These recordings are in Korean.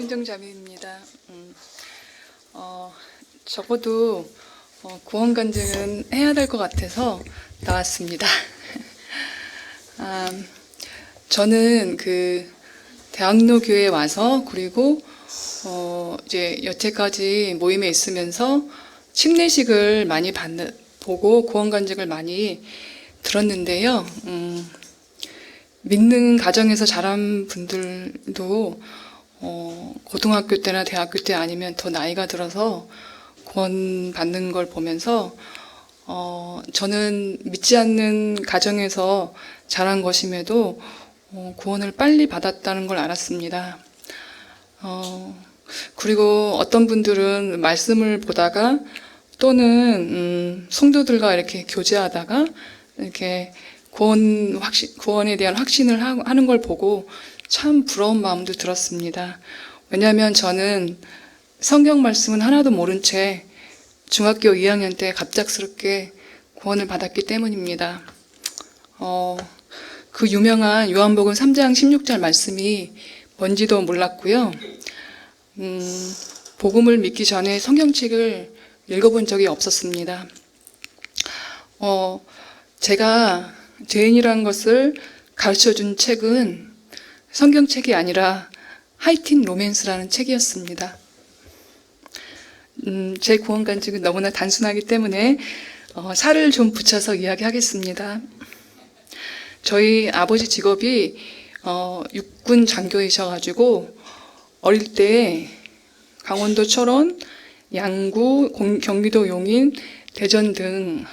신정자매입니다. 적어도 구원 간증은 해야 될 것 같아서 나왔습니다. 저는 그 대학로 교회에 와서 그리고 이제 여태까지 모임에 있으면서 침례식을 많이 보고 구원 간증을 많이 들었는데요. 믿는 가정에서 자란 분들도 고등학교 때나 대학교 때 아니면 더 나이가 들어서 구원 받는 걸 보면서 저는 믿지 않는 가정에서 자란 것임에도 구원을 빨리 받았다는 걸 알았습니다. 그리고 어떤 분들은 말씀을 보다가 또는 성도들과 이렇게 교제하다가 이렇게 구원에 대한 확신을 하는 걸 보고 참 부러운 마음도 들었습니다. 왜냐하면 저는 성경 말씀은 하나도 모른 채 중학교 2학년 때 갑작스럽게 구원을 받았기 때문입니다. 그 유명한 요한복음 3장 16절 말씀이 뭔지도 몰랐고요. 복음을 믿기 전에 성경책을 읽어본 적이 없었습니다. 제가 죄인이라는 것을 가르쳐준 책은 성경책이 아니라 하이틴 로맨스라는 책이었습니다. 제 구원 간증은 너무나 단순하기 때문에 살을 좀 붙여서 이야기하겠습니다. 저희 아버지 직업이 육군 장교이셔가지고 어릴 때 강원도 철원, 양구, 경기도 용인, 대전 등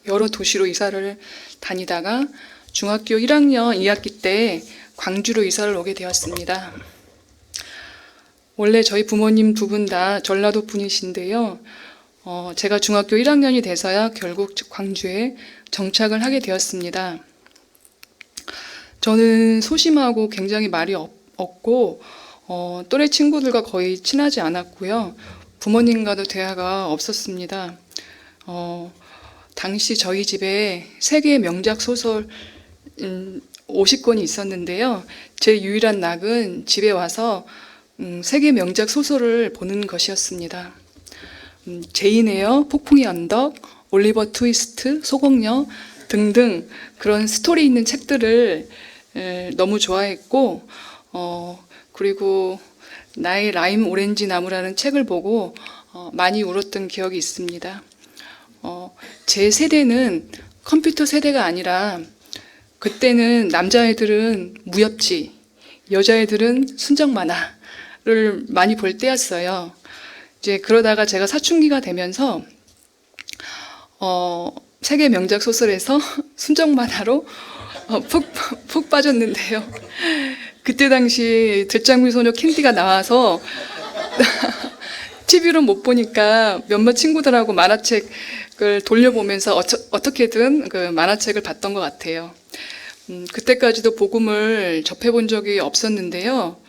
여러 도시로 이사를 다니다가 중학교 1학년 2학기 때 광주로 이사를 오게 되었습니다. 원래 저희 부모님 두 분 다 전라도 분이신데요. 제가 중학교 1학년이 돼서야 결국 광주에 정착을 하게 되었습니다. 저는 소심하고 굉장히 말이 없고 또래 친구들과 거의 친하지 않았고요. 부모님과도 대화가 없었습니다. 당시 저희 집에 세계 명작 소설 50권이 있었는데요. 제 유일한 낙은 집에 와서 세계 명작 소설을 보는 것이었습니다. 제인 에어, 폭풍의 언덕, 올리버 트위스트, 소공녀 등등 그런 스토리 있는 책들을 너무 좋아했고 그리고 나의 라임 오렌지 나무라는 책을 보고 많이 울었던 기억이 있습니다. 제 세대는 컴퓨터 세대가 아니라 그때는 남자애들은 무협지, 여자애들은 순정 만화를 많이 볼 때였어요. 이제 그러다가 제가 사춘기가 되면서 세계 명작 소설에서 순정 만화로 푹 빠졌는데요. 그때 당시 들장미 소녀 캔디가 나와서 TV로 못 보니까 몇몇 친구들하고 만화책을 돌려보면서 어떻게든 그 만화책을 봤던 것 같아요. 그때까지도 복음을 접해본 적이 없었는데요.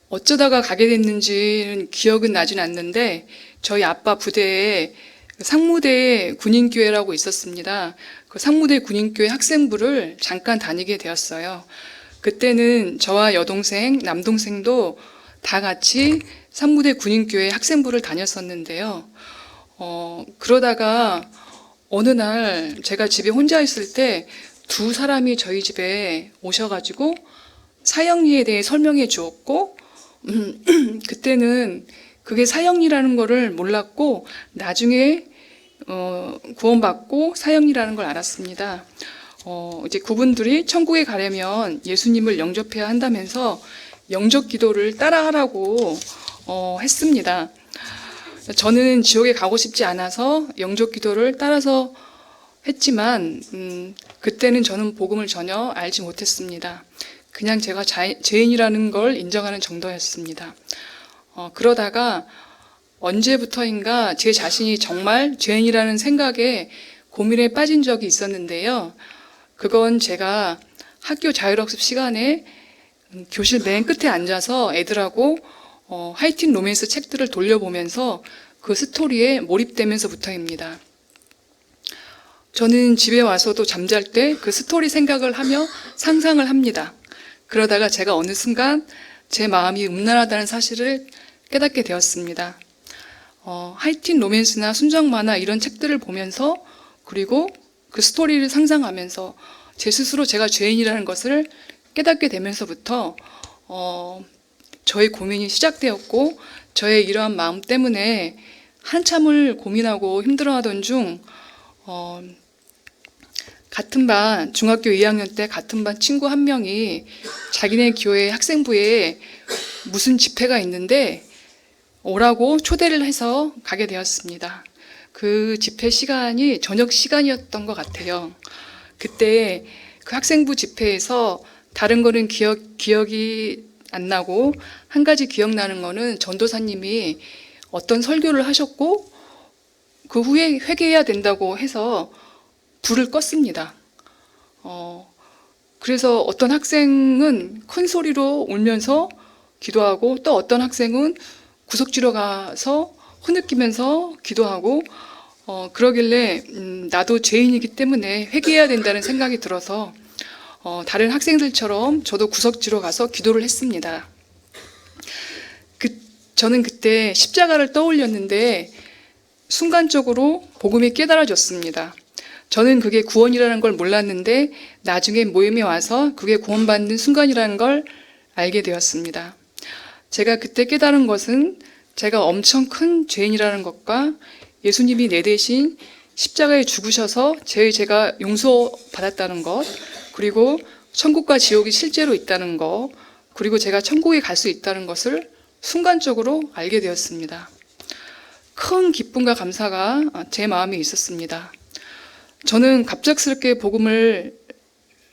어쩌다가 가게 됐는지는 기억은 나진 않는데 저희 아빠 부대에 상무대 군인교회라고 있었습니다. 그 상무대 군인교회 학생부를 잠깐 다니게 되었어요. 그때는 저와 여동생, 남동생도 다 같이 상무대 군인교회 학생부를 다녔었는데요. 그러다가 어느 날 제가 집에 혼자 있을 때 두 사람이 저희 집에 오셔가지고 사형리에 대해 설명해 주었고 그때는 그게 사형리라는 거를 몰랐고 나중에 구원받고 사형리라는 걸 알았습니다. 이제 그분들이 천국에 가려면 예수님을 영접해야 한다면서 영접 기도를 따라하라고 했습니다. 저는 지옥에 가고 싶지 않아서 영접 기도를 따라서 했지만 그때는 저는 복음을 전혀 알지 못했습니다. 그냥 제가 죄인이라는 걸 인정하는 정도였습니다. 그러다가 언제부터인가 제 자신이 정말 죄인이라는 생각에 고민에 빠진 적이 있었는데요. 그건 제가 학교 자율학습 시간에 교실 맨 끝에 앉아서 애들하고 하이틴 로맨스 책들을 돌려보면서 그 스토리에 몰입되면서부터입니다. 저는 집에 와서도 잠잘 때 그 스토리 생각을 하며 상상을 합니다. 그러다가 제가 어느 순간 제 마음이 음란하다는 사실을 깨닫게 되었습니다. 하이틴 로맨스나 순정 만화 이런 책들을 보면서 그리고 그 스토리를 상상하면서 제 스스로 제가 죄인이라는 것을 깨닫게 되면서부터 저의 고민이 시작되었고 저의 이러한 마음 때문에 한참을 고민하고 힘들어하던 중 같은 반 중학교 2학년 때 같은 반 친구 한 명이 자기네 교회 학생부에 무슨 집회가 있는데 오라고 초대를 해서 가게 되었습니다. 그 집회 시간이 저녁 시간이었던 것 같아요. 그때 그 학생부 집회에서 다른 거는 기억이 안 나고 한 가지 기억나는 거는 전도사님이 어떤 설교를 하셨고 그 후에 회개해야 된다고 해서 불을 껐습니다. 그래서 어떤 학생은 큰 소리로 울면서 기도하고 또 어떤 학생은 구석지로 가서 흐느끼면서 기도하고 그러길래 나도 죄인이기 때문에 회개해야 된다는 생각이 들어서 다른 학생들처럼 저도 구석지로 가서 기도를 했습니다. 저는 그때 십자가를 떠올렸는데 순간적으로 복음이 깨달아졌습니다. 저는 그게 구원이라는 걸 몰랐는데 나중에 모임에 와서 그게 구원받는 순간이라는 걸 알게 되었습니다. 제가 그때 깨달은 것은 제가 엄청 큰 죄인이라는 것과 예수님이 내 대신 십자가에 죽으셔서 제가 용서받았다는 것, 그리고 천국과 지옥이 실제로 있다는 것, 그리고 제가 천국에 갈 수 있다는 것을 순간적으로 알게 되었습니다. 큰 기쁨과 감사가 제 마음에 있었습니다. 저는 갑작스럽게 복음을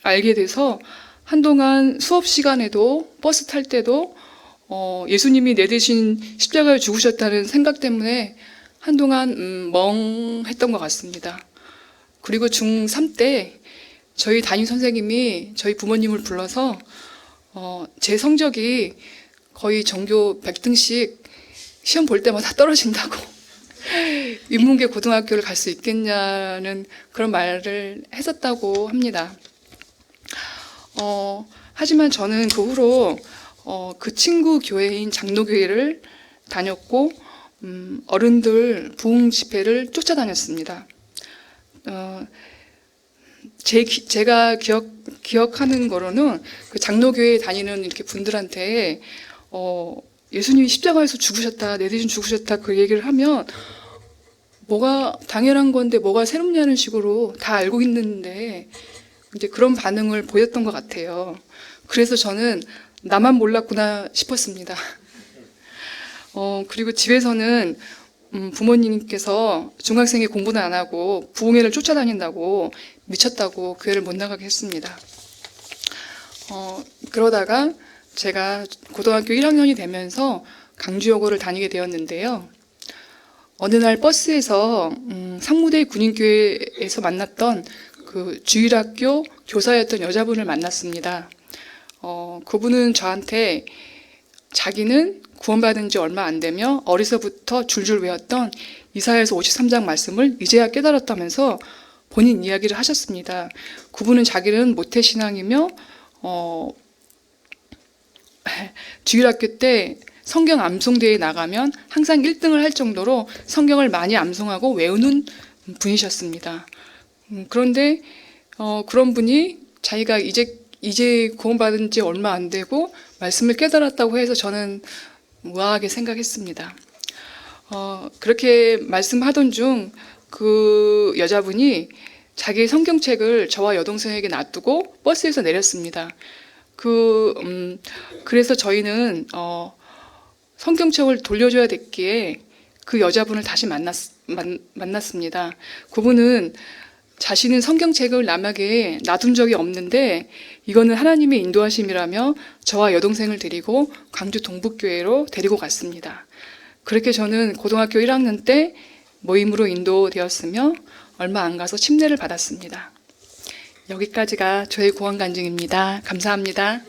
알게 돼서 한동안 수업 시간에도 버스 탈 때도 예수님이 내 대신 십자가에 죽으셨다는 생각 때문에 한동안 멍했던 것 같습니다. 그리고 중3 때 저희 담임 선생님이 저희 부모님을 불러서 제 성적이 거의 전교 100등씩 시험 볼 때마다 떨어진다고 인문계 고등학교를 갈 수 있겠냐는 그런 말을 했었다고 합니다. 하지만 저는 그 후로 그 친구 교회인 장로교회를 다녔고 어른들 부흥 집회를 쫓아다녔습니다. 제가 기억하는 거로는 그 장로교회에 다니는 이렇게 분들한테 예수님이 십자가에서 죽으셨다, 내 대신 죽으셨다 그 얘기를 하면 뭐가 당연한 건데 뭐가 새롭냐는 식으로 다 알고 있는데 이제 그런 반응을 보였던 것 같아요. 그래서 저는 나만 몰랐구나 싶었습니다. 그리고 집에서는 부모님께서 중학생이 공부는 안 하고 부흥회를 쫓아다닌다고 미쳤다고 교회를 못 나가게 했습니다. 그러다가 제가 고등학교 1학년이 되면서 강주여고를 다니게 되었는데요. 어느 날 버스에서 상무대 군인교회에서 만났던 그 주일학교 교사였던 여자분을 만났습니다. 그분은 저한테 자기는 구원받은 지 얼마 안 되며 어려서부터 줄줄 외웠던 이사야서 53장 말씀을 이제야 깨달았다면서 본인 이야기를 하셨습니다. 그분은 자기는 모태신앙이며 주일학교 때 성경 암송대회에 나가면 항상 1등을 할 정도로 성경을 많이 암송하고 외우는 분이셨습니다. 그런데 그런 분이 자기가 이제 구원받은 지 얼마 안 되고 말씀을 깨달았다고 해서 저는 우아하게 생각했습니다. 그렇게 말씀하던 중 그 여자분이 자기 성경책을 저와 여동생에게 놔두고 버스에서 내렸습니다. 그래서 저희는 성경책을 돌려줘야 됐기에 그 여자분을 다시 만났습니다. 그분은 자신은 성경책을 남에게 놔둔 적이 없는데 이거는 하나님의 인도하심이라며 저와 여동생을 데리고 광주 동북교회로 데리고 갔습니다. 그렇게 저는 고등학교 1학년 때 모임으로 인도되었으며 얼마 안 가서 침례를 받았습니다. 여기까지가 저의 구원 간증입니다. 감사합니다.